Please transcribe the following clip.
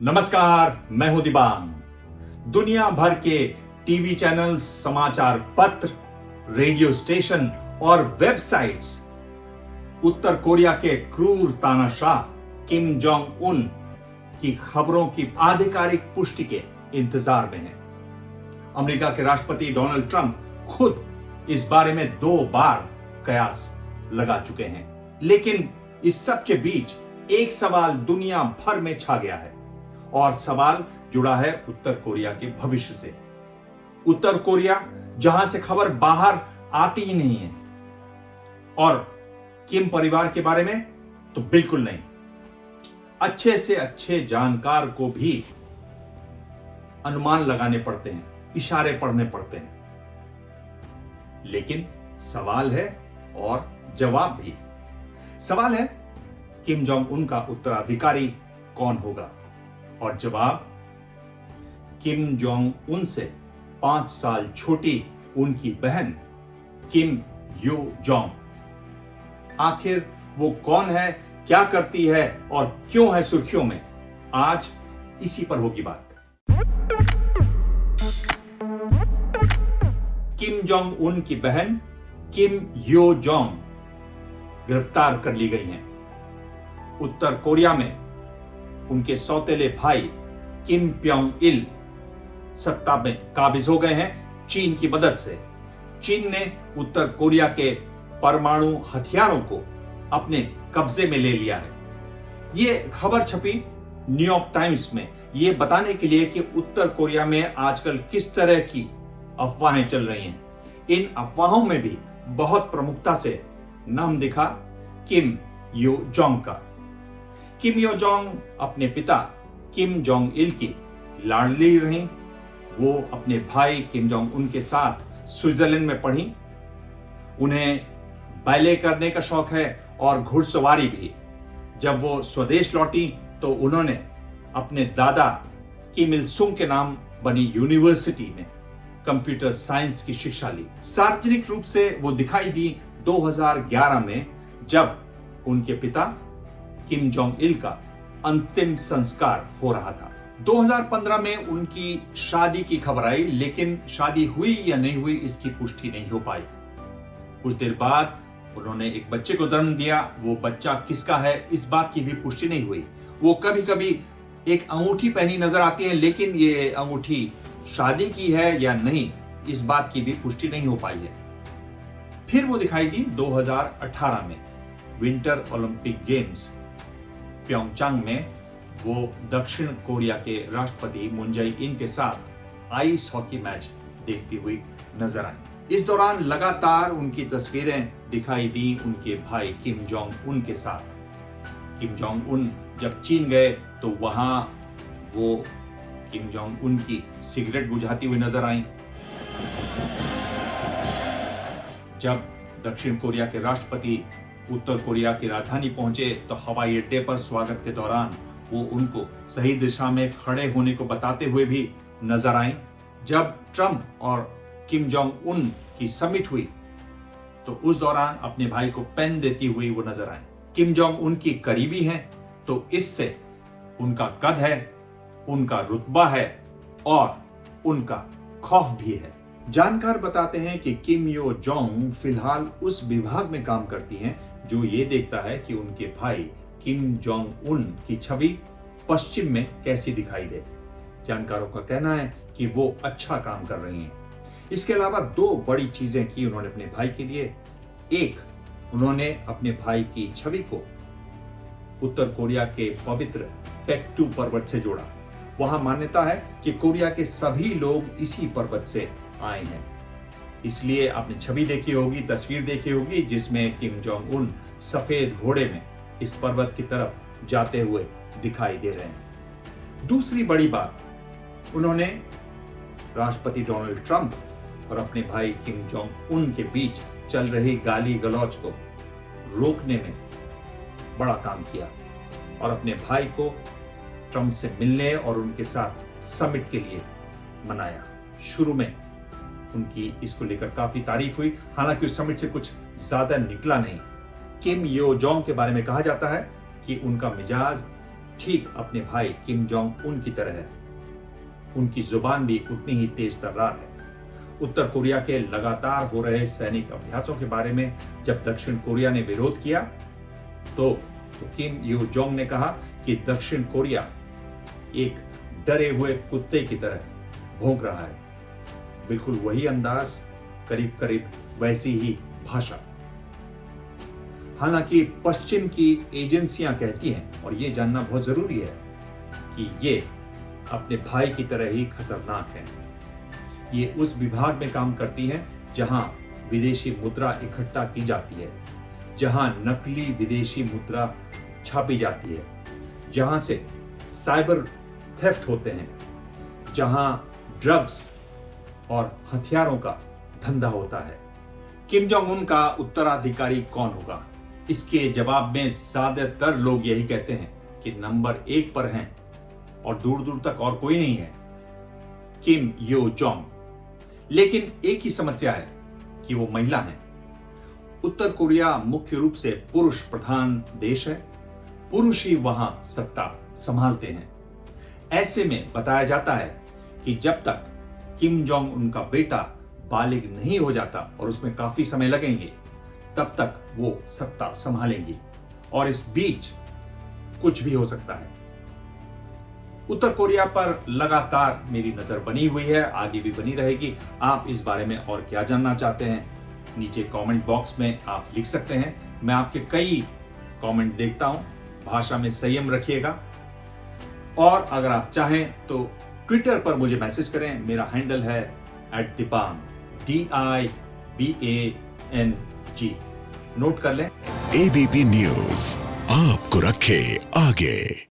नमस्कार, मैं हूं दिबांग। दुनिया भर के टीवी चैनल्स, समाचार पत्र, रेडियो स्टेशन और वेबसाइट्स उत्तर कोरिया के क्रूर तानाशाह किम जोंग उन की खबरों की आधिकारिक पुष्टि के इंतजार में हैं। अमेरिका के राष्ट्रपति डोनाल्ड ट्रंप खुद इस बारे में 2 बार कयास लगा चुके हैं, लेकिन इस सब के बीच एक सवाल दुनिया भर में छा गया है और सवाल जुड़ा है उत्तर कोरिया के भविष्य से। उत्तर कोरिया जहां से खबर बाहर आती ही नहीं है, और किम परिवार के बारे में तो बिल्कुल नहीं। अच्छे से अच्छे जानकार को भी अनुमान लगाने पड़ते हैं, इशारे पढ़ने पड़ते हैं, लेकिन सवाल है और जवाब भी। सवाल है किम जोंग उन का उत्तराधिकारी कौन होगा, और जवाब किम जोंग उन से 5 साल छोटी उनकी बहन किम यो जोंग। आखिर वो कौन है, क्या करती है और क्यों है सुर्खियों में, आज इसी पर होगी बात। किम जोंग उन की बहन किम यो जोंग गिरफ्तार कर ली गई हैं। उत्तर कोरिया में उनके सौतेले भाई किम प्योंग इल सत्ता में काबिज हो गए हैं चीन की मदद से। चीन ने उत्तर कोरिया के परमाणु हथियारों को अपने कब्जे में ले लिया है। ये खबर छपी न्यूयॉर्क टाइम्स में, ये बताने के लिए कि उत्तर कोरिया में आजकल किस तरह की अफवाहें चल रही हैं। इन अफवाहों में भी बहुत प्रमुखता से नाम दिखा किम यो जोंग का। किम यो जोंग अपने पिता किम जोंग इल की लाडली रही। वो अपने भाई किम जोंग उन के साथ स्विट्जरलैंड में पढ़ी। उन्हें बैले करने का शौक है और घुड़सवारी भी। जब वो स्वदेश लौटी तो उन्होंने अपने दादा किम इल सुंग के नाम बनी यूनिवर्सिटी में कंप्यूटर साइंस की शिक्षा ली। सार्वजनिक रूप से वो दिखाई दी 2011 में, जब उनके पिता किम जोंग इल का अंतिम संस्कार हो रहा था। 2015 में उनकी शादी की खबर आई, लेकिन शादी हुई या नहीं हुई इसकी पुष्टि नहीं हो पाई। कुछ देर बाद उन्होंने एक बच्चे को जन्म दिया। वो बच्चा किसका है इस बात की भी पुष्टि नहीं हुई। वो कभी कभी एक अंगूठी पहनी नजर आती है, लेकिन ये अंगूठी शादी की है या नहीं इस बात की भी पुष्टि नहीं हो पाई है। फिर वो दिखाई दी 2018 में विंटर ओलंपिक गेम्स प्योंगचांग में। वो दक्षिण कोरिया के राष्ट्रपति मून जे इन के साथ आइस हॉकी मैच देखती हुई नजर आई। इस दौरान लगातार उनकी तस्वीरें दिखाई दी उनके भाई किम जोंग उन के साथ। किम जोंग उन जब चीन गए तो वहां वो किम जोंग उन की सिगरेट बुझाती हुई नजर आई। जब दक्षिण कोरिया के राष्ट्रपति उत्तर कोरिया की राजधानी पहुंचे तो हवाई अड्डे पर स्वागत के दौरान वो उनको सही दिशा में खड़े होने को बताते हुए भी नजर आए। जब ट्रंप और किम जोंग उन की समिट हुई तो उस दौरान अपने भाई को पेन देती हुई वो नजर आए। किम जोंग उन की करीबी हैं, तो इससे उनका कद है, उनका रुतबा है और उनका खौफ भी है। जानकार बताते हैं कि किम यो जोंग फिलहाल उस विभाग में काम करती हैं जो ये देखता है कि उनके भाई किम जोंग उन की छवि पश्चिम में कैसी दिखाई दे। जानकारों का कहना है कि वो अच्छा काम कर रही हैं। इसके अलावा 2 बड़ी चीजें की उन्होंने अपने भाई के लिए। एक, उन्होंने अपने भाई की छवि को उत्तर कोरिया के पवित्र पेक्टू पर्वत से जोड़ा। वहां मान्यता है कि कोरिया के सभी लोग इसी पर्वत से आए हैं। इसलिए आपने छवि देखी होगी, तस्वीर देखी होगी जिसमें किम जोंग उन सफेद घोड़े में इस पर्वत की तरफ जाते हुए दिखाई दे रहे हैं। दूसरी बड़ी बात, उन्होंने राष्ट्रपति डोनाल्ड ट्रंप और अपने भाई किम जोंग उन के बीच चल रही गाली गलौज को रोकने में बड़ा काम किया और अपने भाई को ट्रंप से मिलने और उनके साथ समिट के लिए मनाया। शुरू में उनकी इसको लेकर काफी तारीफ हुई, हालांकि उस समिट से कुछ ज्यादा निकला नहीं। किम यो जोंग के बारे में कहा जाता है कि उनका मिजाज ठीक अपने भाई किम जोंग उन की तरह है। उनकी जुबान भी उतनी ही तेज तर्रार है। उत्तर कोरिया के लगातार हो रहे सैनिक अभ्यासों के बारे में जब दक्षिण कोरिया ने विरोध किया तो किम यो जोंग ने कहा कि दक्षिण कोरिया एक डरे हुए कुत्ते की तरह भौंक रहा है। बिल्कुल वही अंदाज, करीब करीब वैसी ही भाषा। हालांकि पश्चिम की एजेंसियां कहती हैं, और यह जानना बहुत जरूरी है, कि ये अपने भाई की तरह ही खतरनाक है। ये उस विभाग में काम करती हैं जहां विदेशी मुद्रा इकट्ठा की जाती है, जहां नकली विदेशी मुद्रा छापी जाती है, जहां से साइबर थेफ्ट होते हैं, जहां ड्रग्स और हथियारों का धंधा होता है। किम जोंग उन का उत्तराधिकारी कौन होगा? इसके जवाब में ज्यादातर लोग यही कहते हैं कि नंबर 1 पर हैं और दूर दूर तक और कोई नहीं है, किम यो जोंग। लेकिन एक ही समस्या है कि वो महिला हैं। उत्तर कोरिया मुख्य रूप से पुरुष प्रधान देश है। पुरुष ही वहां सत्ता संभालते हैं। ऐसे में बताया जाता है कि जब तक किम जोंग उनका बेटा बालिग नहीं हो जाता, और उसमें काफी समय लगेंगे, तब तक वो सत्ता संभालेंगी। और इस बीच कुछ भी हो सकता है। उत्तर कोरिया पर लगातार मेरी नजर बनी हुई है, आगे भी बनी रहेगी। आप इस बारे में और क्या जानना चाहते हैं, नीचे कमेंट बॉक्स में आप लिख सकते हैं। मैं आपके कई कमेंट देखता हूं। भाषा में संयम रखिएगा, और अगर आप चाहें तो ट्विटर पर मुझे मैसेज करें। मेरा हैंडल है @diban DIBANG। नोट कर लें। ABP न्यूज आपको रखे आगे।